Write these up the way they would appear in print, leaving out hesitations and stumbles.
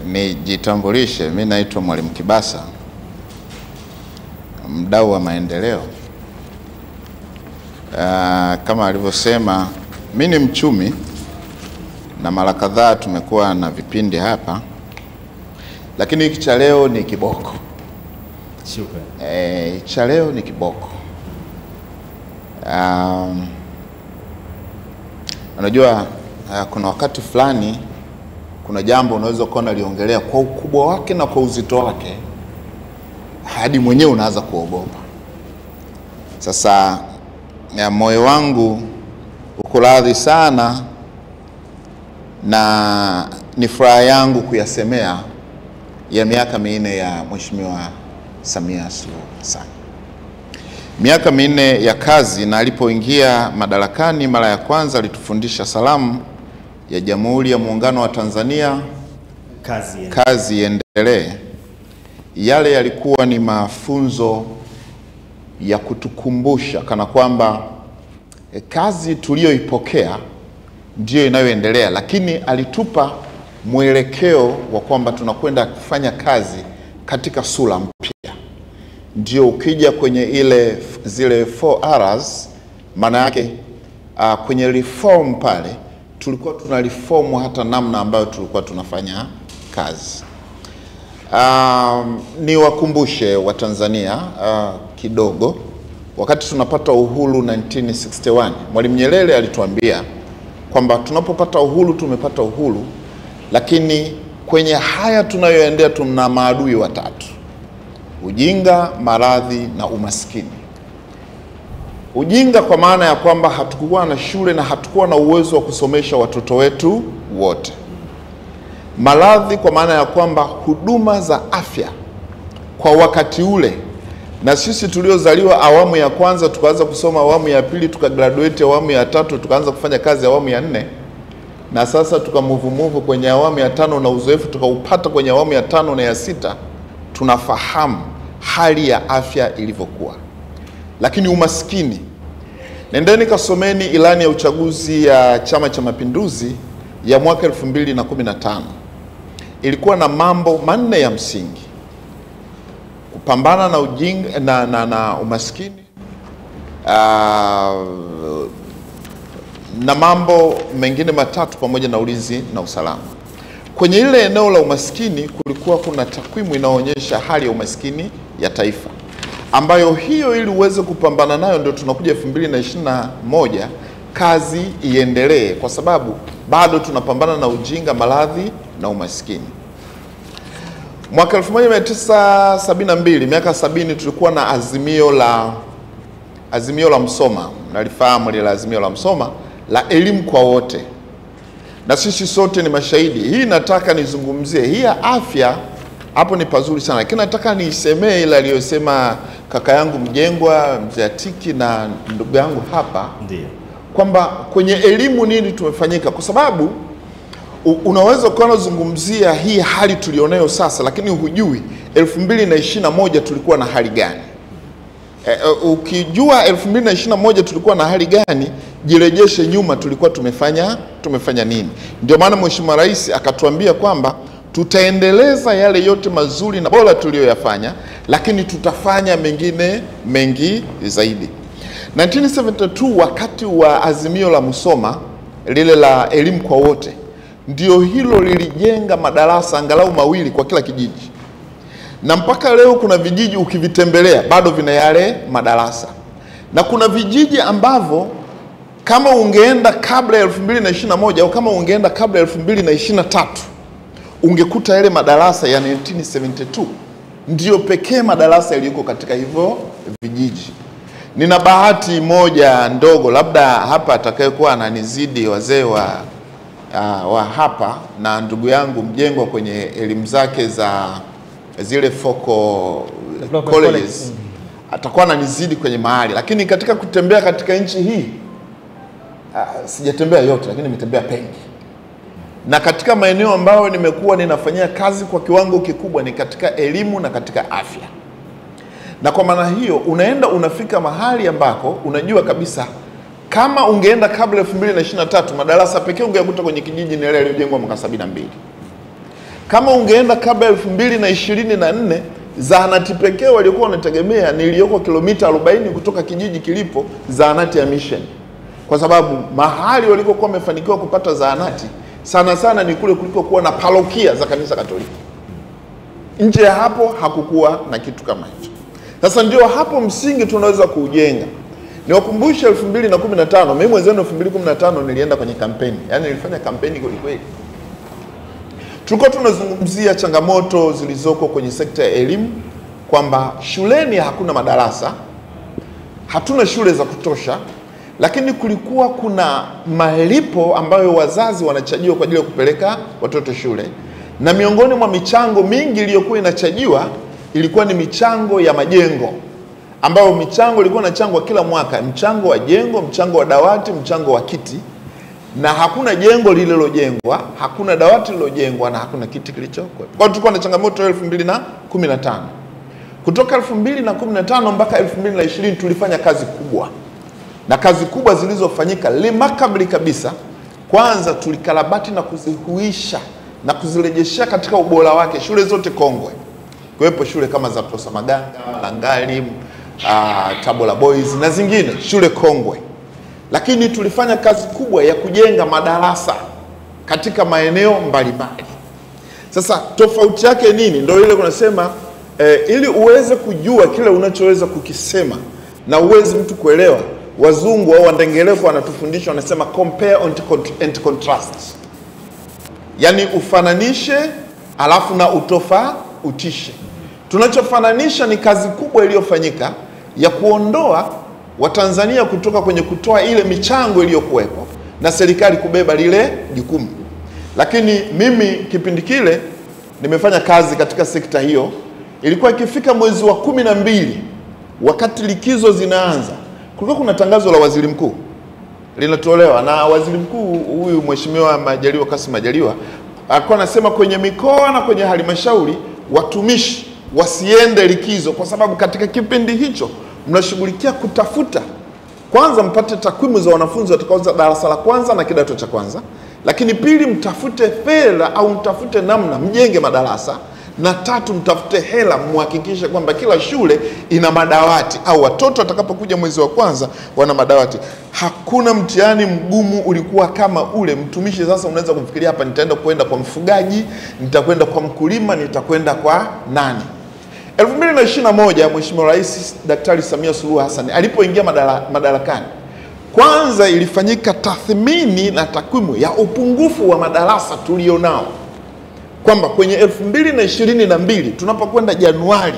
Nijitambulishe, mimi naitwa Mwalimu Kibasa, mdau wa maendeleo. Kama alivyosema, mimi ni mchumi na mara kadhaa tumekuwa na vipindi hapa, lakini hiki cha leo ni kiboko. Shukrani. Cha leo ni kiboko. Unajua kuna wakati fulani kuna jambo unaweza kuona liongelea kwa ukubwa wake na kwa uzito wake hadi mwenyewe unaanza kuogopa. Sasa moyo wangu uko radhi sana na ni furaha yangu kuyasemea ya miaka 4 ya Mheshimiwa Samia Suluhu Hassan. Miaka 4 ya kazi, na alipoingia madarakani mara ya kwanza alitufundisha salamu ya Jamhuri ya Muungano wa Tanzania, kazi iendelee. Yale yalikuwa ni mafunzo ya kutukumbusha kana kwamba kazi tuliyoipokea ndiyo inayoendelea, lakini alitupa mwelekeo wa kwamba tunakwenda kufanya kazi katika sura mpya. Ndio ukija kwenye zile 4Rs, maana yake kwenye reform pale tulikuwa tuna reform hata namna ambayo tulikuwa tunafanya kazi. Ni wakumbushe wa Tanzania kidogo. Wakati tunapata uhuru 1961, Mwalimu Nyerere alituambia kwamba tunapopata uhuru tumepata uhuru, lakini kwenye haya tunayoendea tuna maadui watatu: ujinga, maradhi na umaskini. Ujinga kwa maana ya kwamba hatukuwa na shule na hatukuwa na uwezo wa kusomesha watoto wetu wote. Maradhi kwa maana ya kwamba huduma za afya kwa wakati ule, na sisi tuliozaliwa awamu ya kwanza tukaanza kusoma awamu ya pili, tukagraduate awamu ya tatu, tukaanza kufanya kazi awamu ya 4, na sasa tukamove kwenye awamu ya 5 na uzoefu tukaupata kwenye awamu ya 5 na ya 6, tunafahamu hali ya afya ilivyokuwa. Lakini umaskini, nendeni kasomeni ilani ya uchaguzi ya Chama cha Mapinduzi ya mwaka 2015. Ilikuwa na mambo 4 ya msingi: kupambana na ujinga na umaskini, na mambo mengine matatu pamoja na ulinzi na usalama. Kwenye ile eneo la umaskini kulikuwa kuna takwimu inaonyesha hali ya umaskini ya taifa, ambayo hiyo ili uweze kupambana nayo ndio tunakuja 2021 kazi iendelee, kwa sababu bado tunapambana na ujinga, maradhi na umaskini. Mwaka 1972, miaka 70, tulikuwa na azimio la Msoma. Nalifahamu ile azimio la Msoma la elimu kwa wote, na sisi sote ni mashahidi. Hii nataka nizungumzie hii ya afya, hapo ni pazuri sana, lakini nataka niisemee ile aliyosema kaka yangu Mjengwa, Mzee Atiki na ndugu yangu hapa, ndio kwamba kwenye elimu nini tumefanyika, kwa sababu unaweza kuwa unazungumzia hii hali tulionayo sasa, lakini hujui 2021 tulikuwa na hali gani. Ukijua 2021 tulikuwa na hali gani, jirejeshe nyuma, tulikuwa tumefanya nini. Ndio maana Mheshimiwa Rais akatuambia kwamba tutaendeleza yale yote mazuri na bora tuliyoyafanya, lakini tutafanya mengine mengi zaidi. 1972 wakati wa azimio la Musoma lile la elimu kwa wote, ndio hilo lilijenga madarasa angalau 2 kwa kila kijiji, na mpaka leo kuna vijiji ukivitembelea bado vina yale madarasa, na kuna vijiji ambavyo kama ungeenda kabla ya 2021 au kama ungeenda kabla ya 2023 ungekuta yale madarasa ya 1972 ndio pekee madarasa yaliyoko katika hivyo vijiji. Nina bahati moja ndogo, labda hapa atakayekuwa ananizidi wazee wa hapa, na ndugu yangu Mjengwa kwenye elimu zake za zile focal colleges atakuwa ananizidi kwenye mahali, lakini katika kutembea katika nchi hii sijatembea yote, lakini nimetembea pengi. Na katika maeneo ambayo nimekuwa ninafanyia kazi kwa kiwango kikubwa ni katika elimu na katika afya. Na kwa maana hiyo unafika mahali ambako unajua kabisa kama ungeenda kabla 2023 madarasa pekee ungekuta kwenye kijiji ni yale yaliyojengwa mwaka 72. Kama ungeenda kabla 2024, zahanati pekee waliokuwa wanategemea ni iliyoko kilomita 40 kutoka kijiji kilipo zahanati ya Mission. Kwa sababu mahali walikokuwa wamefanikiwa kupata zahanati sana sana ni kule kuliko kuwa na parokia za kanisa Katoliki. Nje ya hapo hakukuwa na kitu kama hicho. Sasa ndio hapo msingi tunaweza kuujenga. Niwakumbushe 2015, mimi mwenzenu 2015 nilienda kwenye kampeni. Yaani nilifanya kampeni kweli kweli. Tulikuwa tunazungumzia changamoto zilizoko kwenye sekta ya elimu, kwamba shuleni hakuna madarasa, hatuna shule za kutosha, lakini kulikuwa kuna malipo ambayo wazazi wanachajiwa kwa ajili ya kupeleka watoto shule. Na miongoni mwa michango mingi iliyokuwa inachajiwa ilikuwa ni michango ya majengo, ambayo michango ilikuwa inachangwa kila mwaka, mchango wa jengo, mchango wa dawati, mchango wa kiti. Na hakuna jengo lililojengwa, hakuna dawati lililojengwa, na hakuna kiti kilichokwa. Kwa tulikuwa na changamoto ya 2015. Kutoka 2015 mpaka 2020 tulifanya kazi kubwa. Na kazi kubwa zilizofanyika remarkably kabisa, kwanza tulikarabati na kuzihuisha na kuzirejeshea katika ubora wake shule zote kongwe. Kuwepo shule kama za Tosa Maganga, Langali, Tabora Boys na zingine shule kongwe. Lakini tulifanya kazi kubwa ya kujenga madarasa katika maeneo mbalimbali. Sasa tofauti yake nini? Ndio ile kunasema ili uweze kujua kile unachoweza kukisema na uweze mtu kuelewa, wazungu au wandengelefu wanatufundisha, wanasema compare and contrast. Yaani ufananishe alafu na utofautishe. Tunachofananisha ni kazi kubwa iliyofanyika ya kuondoa Watanzania kutoka kwenye kutoa ile michango iliyokuwepo na serikali kubeba lile jukumu. Lakini mimi kipindi kile nimefanya kazi katika sekta hiyo. Ilikuwa ikifika mwezi wa 12, wakati likizo zinaanza, kulikuwa kuna tangazo la waziri mkuu linatolewa, na waziri mkuu huyu Mheshimiwa Majaliwa, Kassim Majaliwa, alikuwa anasema kwenye mikoa na kwenye halmashauri watumishi wasiende likizo, kwa sababu katika kipindi hicho mnashughulikia kutafuta, kwanza mpate takwimu za wanafunzi watakaoanza darasa la kwanza na kidato cha kwanza, lakini pili mtafute fedha au mtafute namna mjenge madarasa, na tatu mtafute hela muhakikishe kwamba kila shule ina madawati au watoto watakapokuja mwezi wa kwanza wana madawati. Hakuna mtihani mgumu ulikuwa kama ule. Mtumishi sasa unaweza kufikiria, hapa nitaenda kwa mfugaji, nitakwenda kwa mkulima, nitakwenda kwa nani? 2021 Mheshimiwa Rais Daktari Samia Suluhu Hassan alipoingia madarakani, kwanza ilifanyika tathmini na takwimu ya upungufu wa madarasa tulionao, kwamba kwenye 2022 tunapokwenda Januari,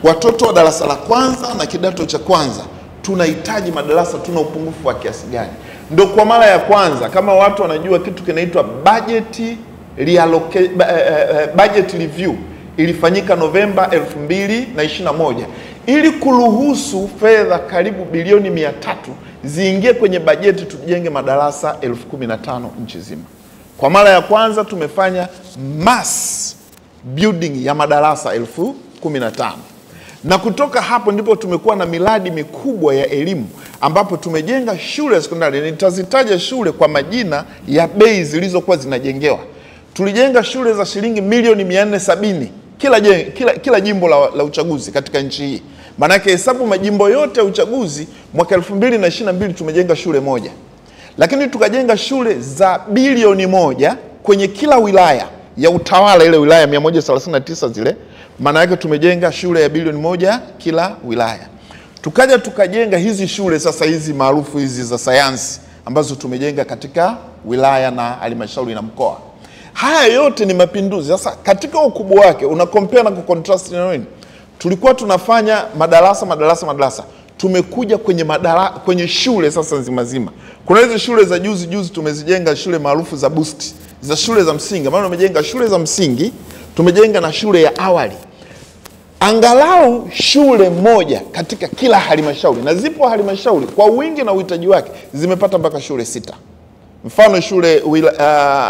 watoto wa darasa la kwanza na kidato cha kwanza tunahitaji madarasa, tuna upungufu wa kiasi gani. Ndio kwa mara ya kwanza, kama watu wanajua kitu kinaitwa budget review, ilifanyika Novemba 2021 ili kuruhusu fedha karibu bilioni 300 ziingie kwenye bajeti tujenge madarasa 15,000 nchi nzima. Kwa mara ya kwanza tumefanya mass building ya madarasa 15,000. Na kutoka hapo ndipo tumekuwa na miradi mikubwa ya elimu, ambapo tumejenga shule ya sekondari. Nitazitaja shule kwa majina ya bei zilizokuwa zinajengewa. Tulijenga shule za shilingi milioni 470 kila jimbo la uchaguzi katika nchi hii. Maanake hesabu majimbo yote ya uchaguzi, mwaka 2022 tumejenga shule moja. Lakini tukajenga shule za bilioni 1 kwenye kila wilaya ya utawala, ile wilaya 139 zile. Maana yake tumejenga shule ya bilioni 1 kila wilaya. Tukaja tukajenga hizi shule sasa hizi maarufu hizi za sayansi, ambazo tumejenga katika wilaya na halmashauri na mkoa. Haya yote ni mapinduzi. Sasa katika ukubwa wake una compare na kucontrast na nini? Tulikuwa tunafanya madarasa. Tumekuja kwenye shule sasa nzima. Kuna hizo shule za juzi tumezijenga, shule maarufu za boost, za shule za msingi. Maana tumejenga shule za msingi, tumejenga na shule ya awali. Angalau shule moja katika kila halmashauri, na zipo halmashauri kwa wingi na uhitaji wake zimepata mpaka shule 6. Mfano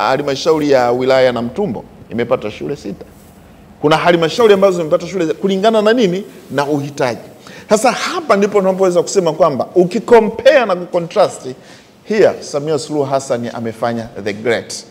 halmashauri ya wilaya na Mtumbo imepata shule 6. Kuna halmashauri ambazo zimepata shule kulingana na nini? Na uhitaji. Sasa hapa ndipo tunapoweza kusema kwamba ukikompare na kukontrast, here Samia Suluhu Hassan amefanya the great.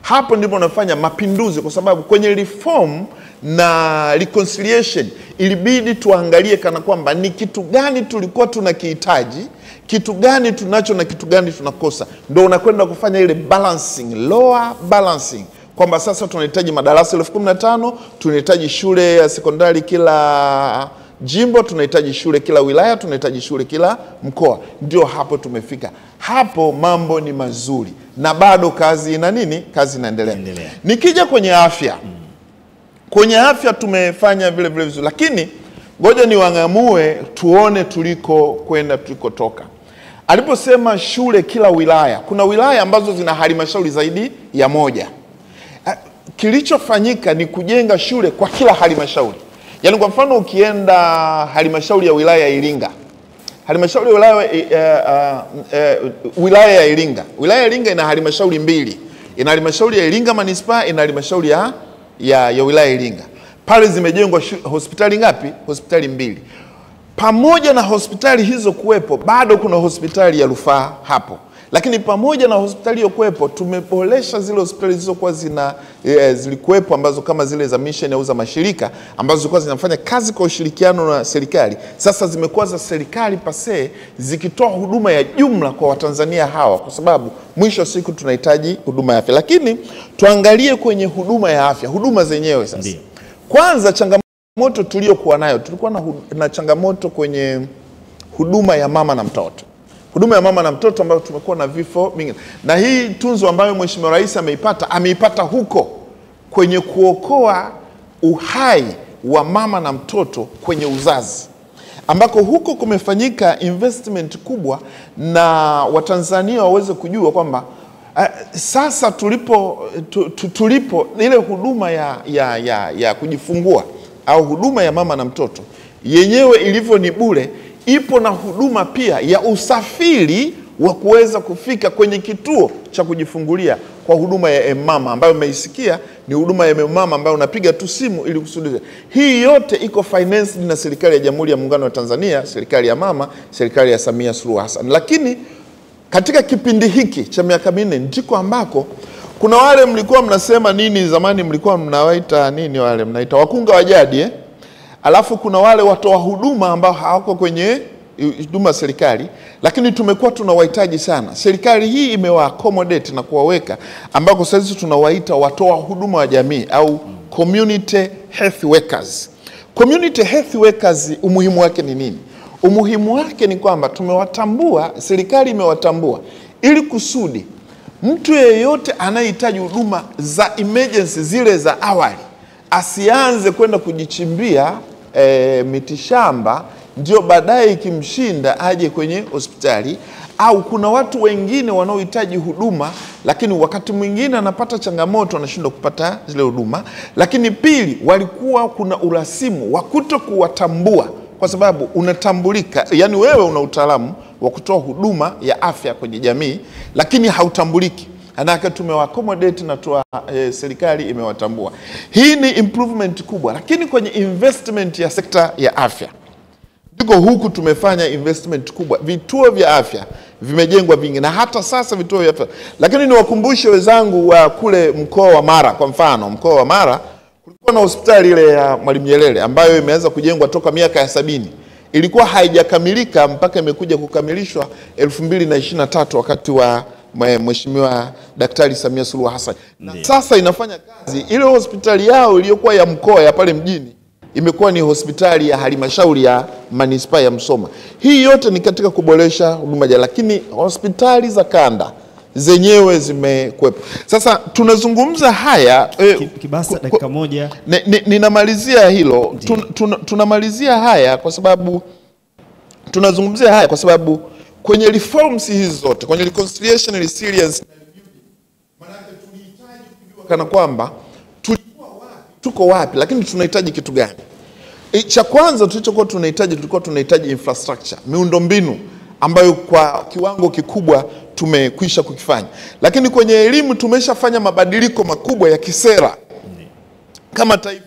Hapo ndipo unafanya mapinduzi, kwa sababu kwenye reform na reconciliation ilibidi tuangalie kana kwamba ni kitu gani tulikuwa tunakihitaji, kitu gani tunacho na kitu gani tunakosa. Ndio unakwenda kufanya ile balancing, lower balancing, kwamba sasa tunahitaji madarasa 15,000, tunahitaji shule ya sekondari kila jimbo, tunahitaji shule kila wilaya, tunahitaji shule kila mkoa. Ndio hapo tumefika. Hapo mambo ni mazuri na bado kazi ina nini? Kazi inaendelea. Nikija kwenye afya, kwenye afya tumefanya vile vile vizuri, lakini ngoja niwangamue tuone tuliko kwenda, tulikotoka. Aliposema shule kila wilaya, kuna wilaya ambazo zina halmashauri zaidi ya moja. Kilichofanyika ni kujenga shule kwa kila halmashauri. Yaani kwa mfano ukienda halmashauri ya wilaya ya Iringa, halmashauri ya wilaya ya Iringa, wilaya ya Iringa ina halmashauri mbili. Ina halmashauri ya Iringa Manispaa, ina halmashauri ya wilaya ya Iringa. Pale zimejengwa hospitali ngapi? Hospitali mbili. Pamoja na hospitali hizo kuwepo, bado kuna hospitali ya rufaa hapo. Lakini pamoja na hospitali hiyo kuwepo, tumeboresha zile hospitali zilizokuwa zilikuwepo, ambazo kama zile za mission au za mashirika ambazo zilikuwa zinafanya kazi kwa ushirikiano na serikali. Sasa zimekuwa za serikali pase, zikitoa huduma ya jumla kwa Watanzania hawa, kwa sababu mwisho wa siku tunahitaji huduma ya afya. Lakini tuangalie kwenye huduma ya afya, huduma zenyewe sasa. Ndiyo. Kwanza changamoto tuliyokuwa nayo, tulikuwa na changamoto kwenye huduma ya mama na mtoto. Huduma ya mama na mtoto ambayo tumekuwa na vifo mingi. Na hii tunzo ambayo Mheshimiwa Rais ameipata huko kwenye kuokoa uhai wa mama na mtoto kwenye uzazi, ambako huko kumefanyika investment kubwa, na Watanzania waweze kujua kwamba sasa tulipo ile huduma ya kujifungua au huduma ya mama na mtoto yenyewe ilivyo ni bure, ipo na huduma pia ya usafiri wa kuweza kufika kwenye kituo cha kujifungulia kwa huduma ya mama, ambayo umeisikia ni huduma ya mama ambayo unapiga tu simu ili kusudi. Hii yote iko financed na serikali ya Jamhuri ya Muungano wa Tanzania, serikali ya mama, serikali ya Samia Suluhu Hassan. Lakini katika kipindi hiki cha miaka 4 ndiko ambako kuna wale mlikuwa mnasema nini zamani, mlikuwa mnawaita nini wale, mnaita wakunga wa jadi Alafu kuna wale watoa huduma ambao hawako kwenye huduma serikali, lakini tumekuwa tunawahitaji sana. Serikali hii imewa-accommodate na kuwaweka ambako sasa tunawaita watoa huduma wa jamii au community health workers. Community health workers, umuhimu wake ni nini? Umuhimu wake ni kwamba tumewatambua, serikali imewatambua ili kusudi mtu yeyote anayehitaji huduma za emergency zile za awali asianze kwenda kujichimbia mitishamba ndio baadaye ikimshinda aje kwenye hospitali. Au kuna watu wengine wanaohitaji huduma lakini wakati mwingine anapata changamoto, anashindwa kupata zile huduma. Lakini pili, walikuwa kuna urasimu wa kutokuwatambua, kwa sababu unatambulika, yani wewe una utaalamu wa kutoa huduma ya afya kwenye jamii lakini hautambuliki. Anaka tumewa-accommodate na serikali imewatambua. Hii ni improvement kubwa. Lakini kwenye investment ya sekta ya afya, ndiko huku tumefanya investment kubwa. Vituo vya afya vimejengwa vingi na hata sasa vituo vya afya. Lakini niwakumbushe wenzangu wa kule mkoa wa Mara, kwa mfano mkoa wa Mara kulikuwa na hospitali ile ya Mwalimu Nyerere ambayo imeanza kujengwa toka miaka ya 70. Ilikuwa haijakamilika mpaka imekuja kukamilishwa 2023 wakati wa Mheshimiwa Daktari Samia Suluhu Hassan. Na sasa inafanya kazi. Ile hospitali yao iliyokuwa ya mkoa ya pale mjini imekuwa ni hospitali ya halmashauri ya manispaa ya Msoma. Hii yote ni katika kuboresha huduma ya, lakini hospitali za kanda zenyewe zimekuwepo. Sasa tunazungumza haya Kibasa dakika moja. Ninamalizia hilo. Tunamalizia haya kwa sababu tunazungumzia haya kwa sababu kwenye reforms hizi zote, kwenye reconciliation, resilience, maana tulihitaji kujua kana kwamba tulikuwa wapi, tuko wapi, lakini tunahitaji kitu gani? Cha kwanza tulikuwa tunahitaji infrastructure, miundombinu ambayo kwa kiwango kikubwa tumekwisha kukifanya. Lakini kwenye elimu tumeshafanya mabadiliko makubwa ya kisera kama taifa.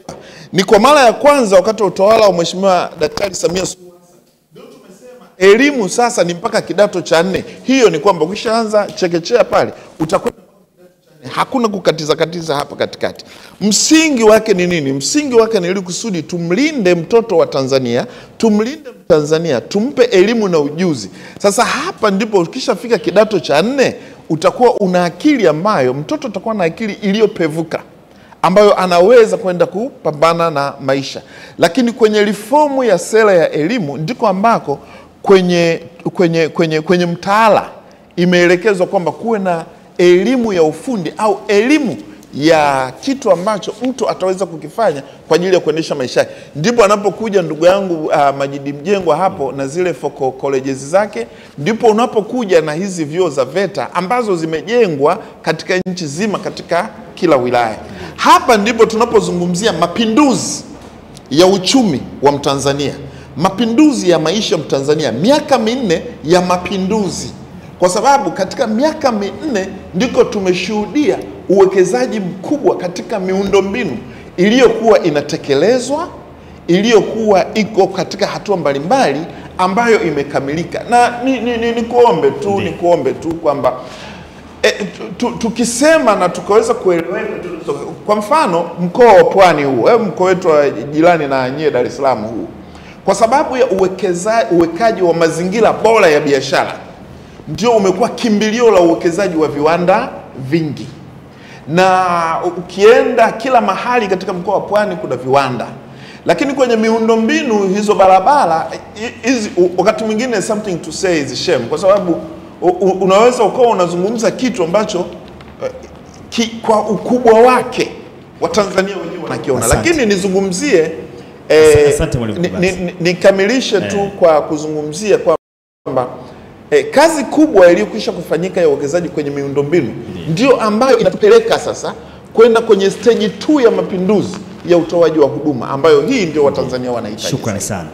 Ni kwa mara ya kwanza wakati wa utawala wa Mheshimiwa Daktari Samia Suluhu Hassan ndio tumesema elimu sasa ni mpaka kidato cha 4. Hiyo ni kwamba ukishaanza chekechea pale utakwenda kidato cha 4. hakuna kukatiza katiza hapa katikati. Msingi wake ni nini? Msingi wake ni ili kusudi tumlinde mtoto wa Tanzania, tumlinde Tanzania, tumpe elimu na ujuzi. Sasa hapa ndipo ukishafika kidato cha 4 utakuwa una akili ambayo mtoto utakuwa na akili iliyopevuka ambayo anaweza kwenda kupambana na maisha. Lakini kwenye reformu ya sera ya elimu ndiko ambako kwenye mtaala imeelekezwa kwamba kuwe na elimu ya ufundi au elimu ya kitu ambacho mtu ataweza kukifanya kwa ajili ya kuendesha maisha yake. Ndipo anapokuja ndugu yangu Majidi Mjengwa hapo na zile focal colleges zake, ndipo unapokuja na hizi vyuo za VETA ambazo zimejengwa katika nchi zima katika kila wilaya. Hapa ndipo tunapozungumzia mapinduzi ya uchumi wa Mtanzania, mapinduzi ya maisha ya Mtanzania, miaka 4 ya mapinduzi. Kwa sababu katika miaka 4 ndiko tumeshuhudia uwekezaji mkubwa katika miundombinu iliyokuwa inatekelezwa, iliyokuwa iko katika hatua mbalimbali ambayo imekamilika. Na nikuombe tu kwamba tukisema na tukaweza kueleweka, kwa mfano mkoa wa Pwani huu, mkoa wetu wa jirani na nyie Dar es Salaam huu, kwa sababu ya uwekaji wa mazingira bora ya biashara, ndio umekuwa kimbilio la uwekezaji wa viwanda vingi. Na ukienda kila mahali katika mkoa wa Pwani kuna viwanda. Lakini kwenye miundombinu hizo barabara hizi, wakati mwingine something to say is shame, kwa sababu unaweza ukawa unazungumza kitu ambacho kwa ukubwa wake Watanzania wenyewe wanakiona. Lakini nizungumzie nikamilishe tu kwa kuzungumzia kwamba kazi kubwa iliyokwisha kufanyika ya uwekezaji kwenye miundombinu ndio ambayo inatupeleka sasa kwenda kwenye stage 2 ya mapinduzi ya utoaji wa huduma, ambayo hii ndio Watanzania wanahitaji. Shukrani sana.